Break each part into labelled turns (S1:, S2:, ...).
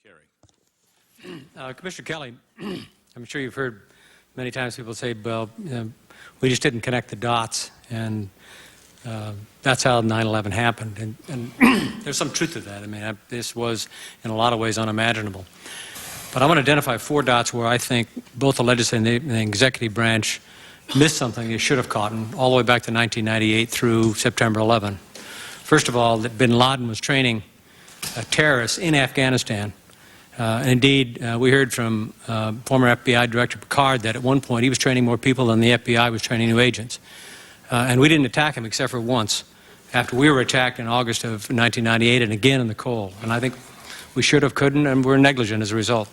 S1: Kerrey. Commissioner Kelly, I'm sure you've heard many times people say, well, we just didn't connect the dots, and that's how 9/11 happened. And there's some truth to that. I mean, this was, in a lot of ways, unimaginable. But I want to identify 4 dots where I think both the legislative and the executive branch missed something they should have caught, all the way back to 1998 through September 11. First of all, that bin Laden was training terrorists in Afghanistan. And indeed, we heard from former FBI Director Picard that at one point he was training more people than the FBI was training new agents. And we didn't attack him except for once, after we were attacked in August of 1998 and again in the cold. And I think we should have, couldn't, and we're negligent as a result.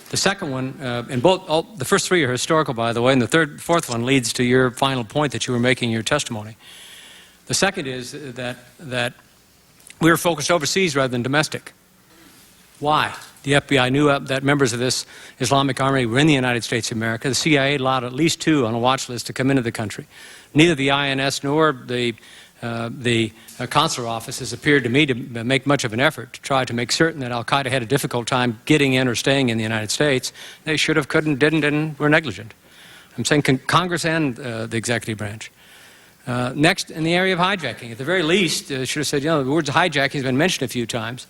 S1: The second one, and the first 3 are historical, by the way, and the fourth one leads to your final point that you were making in your testimony. The second is that we were focused overseas rather than domestic. Why? The FBI knew that members of this Islamic army were in the United States of America. The CIA allowed at least 2 on a watch list to come into the country. Neither the INS nor the consular offices appeared to me to make much of an effort to try to make certain that al-Qaeda had a difficult time getting in or staying in the United States. They should have, couldn't, didn't, and were negligent. I'm saying Congress and the executive branch. Next, in the area of hijacking, at the very least, should have said, you know, the words hijacking has been mentioned a few times.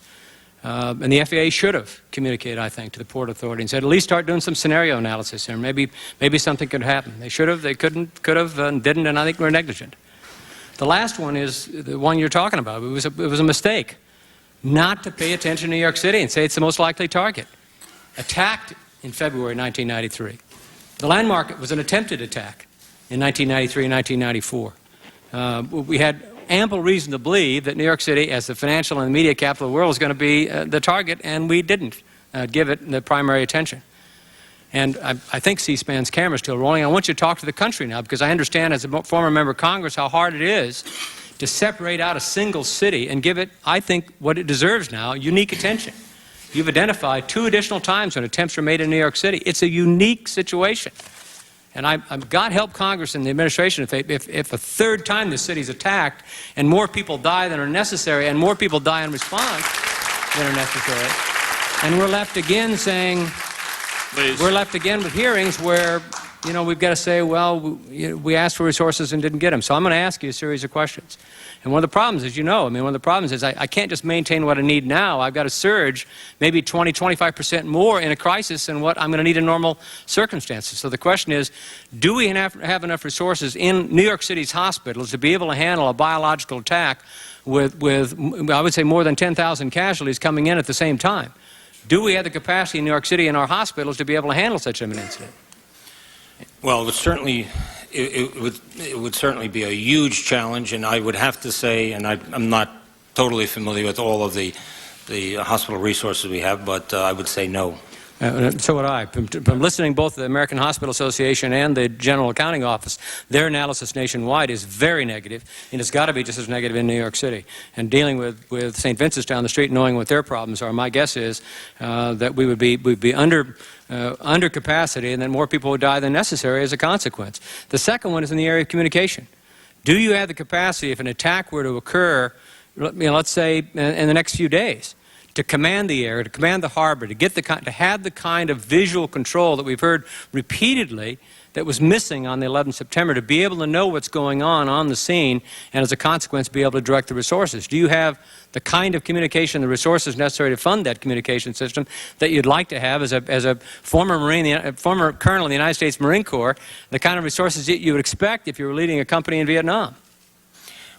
S1: And the FAA should have communicated, I think, to the Port Authority and said, at least start doing some scenario analysis here. Maybe something could happen. They should have, they couldn't, could have, and didn't, and I think we're negligent. The last one is the one you're talking about. It was a mistake not to pay attention to New York City and say it's the most likely target. Attacked in February 1993. The landmark was an attempted attack in 1993 and 1994. We had ample reason to believe that New York City, as the financial and media capital of the world, was going to be the target, and we didn't give it the primary attention. And I think C-SPAN's camera is still rolling. I want you to talk to the country now, because I understand as a former member of Congress how hard it is to separate out a single city and give it, I think, what it deserves now, unique attention. You've identified 2 additional times when attempts were made in New York City. It's a unique situation. And God help Congress and the administration if a 3rd time the city's attacked and more people die than are necessary and more people die in response than are necessary. And we're left again saying, please. We're left again with hearings where, you know, we've got to say, well, we asked for resources and didn't get them. So I'm going to ask you a series of questions. And one of the problems, as you know, one of the problems is I can't just maintain what I need now. I've got to surge maybe 20, 25% more in a crisis than what I'm going to need in normal circumstances. So the question is, do we have enough resources in New York City's hospitals to be able to handle a biological attack with I would say, more than 10,000 casualties coming in at the same time? Do we have the capacity in New York City in our hospitals to be able to handle such an incident?
S2: Well, it would certainly be a huge challenge, and I would have to say, and I'm not totally familiar with all of the hospital resources we have, but I would say no.
S1: So would I. From listening both to the American Hospital Association and the General Accounting Office, their analysis nationwide is very negative, and it's got to be just as negative in New York City. And dealing with St. Vincent's down the street, knowing what their problems are, my guess is that we'd be under capacity, and then more people would die than necessary as a consequence. The second one is in the area of communication. Do you have the capacity, if an attack were to occur, let's say in the next few days, to command the air, to command the harbor, to have the kind of visual control that we've heard repeatedly that was missing on the 11th of September, to be able to know what's going on the scene, and as a consequence be able to direct the resources? Do you have the kind of communication, the resources necessary to fund that communication system that you'd like to have as a former former colonel in the United States Marine Corps, the kind of resources that you would expect if you were leading a company in Vietnam?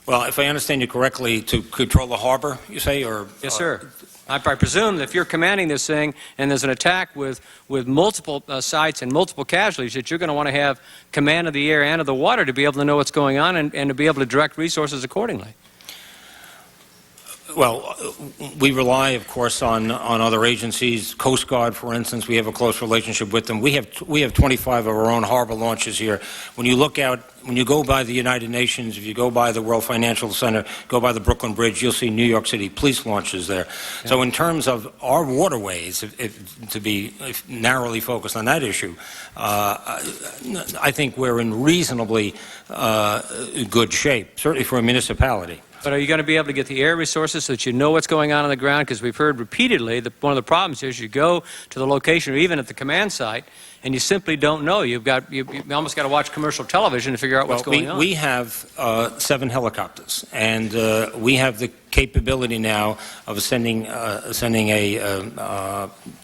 S2: Well, if I understand you correctly, to control the harbor, you say, or?
S1: Yes, sir. I presume that if you're commanding this thing and there's an attack with multiple sites and multiple casualties, that you're going to want to have command of the air and of the water to be able to know what's going on and to be able to direct resources accordingly.
S2: Well, we rely, of course, on other agencies. Coast Guard, for instance, we have a close relationship with them. We have 25 of our own harbor launches here. When you look out, when you go by the United Nations, if you go by the World Financial Center, go by the Brooklyn Bridge, you'll see New York City police launches there. Yeah. So in terms of our waterways, to be narrowly focused on that issue, I think we're in reasonably good shape, certainly for a municipality.
S1: But are you going to be able to get the air resources so that you know what's going on the ground? Because we've heard repeatedly that one of the problems is you go to the location or even at the command site and you simply don't know. You almost got to watch commercial television to figure out what's going on.
S2: We have 7 helicopters, and we have the capability now of sending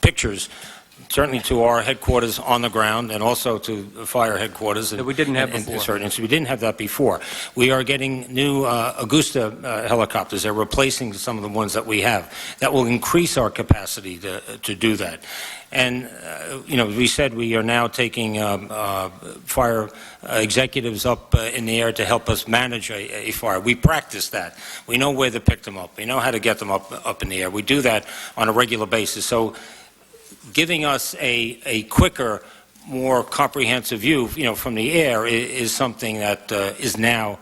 S2: pictures, certainly to our headquarters on the ground and also to fire headquarters.
S1: That we didn't have before.
S2: We didn't have that before. We are getting new Augusta helicopters. They're replacing some of the ones that we have. That will increase our capacity to do that. And, we said we are now taking fire executives up in the air to help us manage a fire. We practice that. We know where to pick them up. We know how to get them up in the air. We do that on a regular basis. So giving us a quicker, more comprehensive view, from the air is something that is now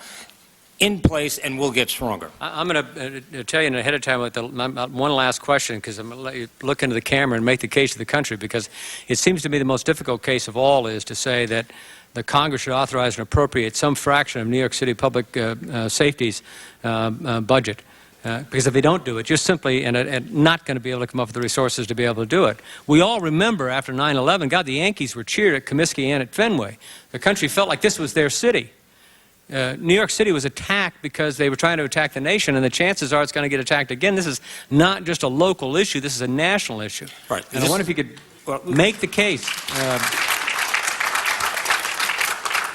S2: in place and will get stronger.
S1: I'm going to tell you ahead of time with one last question, because I'm going to let you look into the camera and make the case of the country, because it seems to me the most difficult case of all is to say that the Congress should authorize and appropriate some fraction of New York City public safety's budget. Because if they don't do it, you're simply not going to be able to come up with the resources to be able to do it. We all remember after 9/11, God, the Yankees were cheered at Comiskey and at Fenway. The country felt like this was their city. New York City was attacked because they were trying to attack the nation, and the chances are it's going to get attacked again. This is not just a local issue. This is a national issue.
S2: Right.
S1: And I wonder if you could make the case.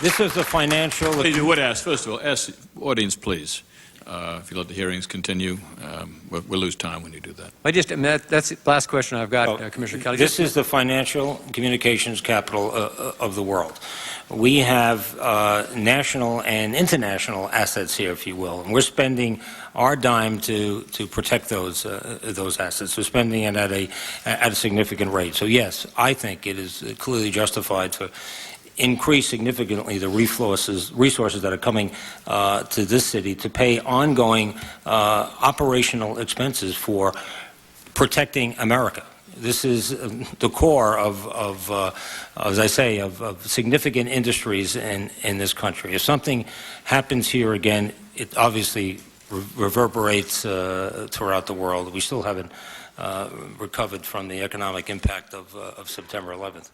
S2: This is the financial...
S3: Please, you would ask, first of all, ask the audience, please. If you let the hearings continue, we'll lose time when you do that.
S1: That's the last question I've got, Commissioner Kelly.
S2: This is the financial communications capital of the world. We have national and international assets here, if you will, and we're spending our dime to protect those assets. We're spending it at a significant rate. So yes, I think it is clearly justified to increase significantly the resources that are coming to this city to pay ongoing operational expenses for protecting America. This is the core of as I say, of significant industries in this country. If something happens here again, it obviously reverberates throughout the world. We still haven't recovered from the economic impact of September 11th.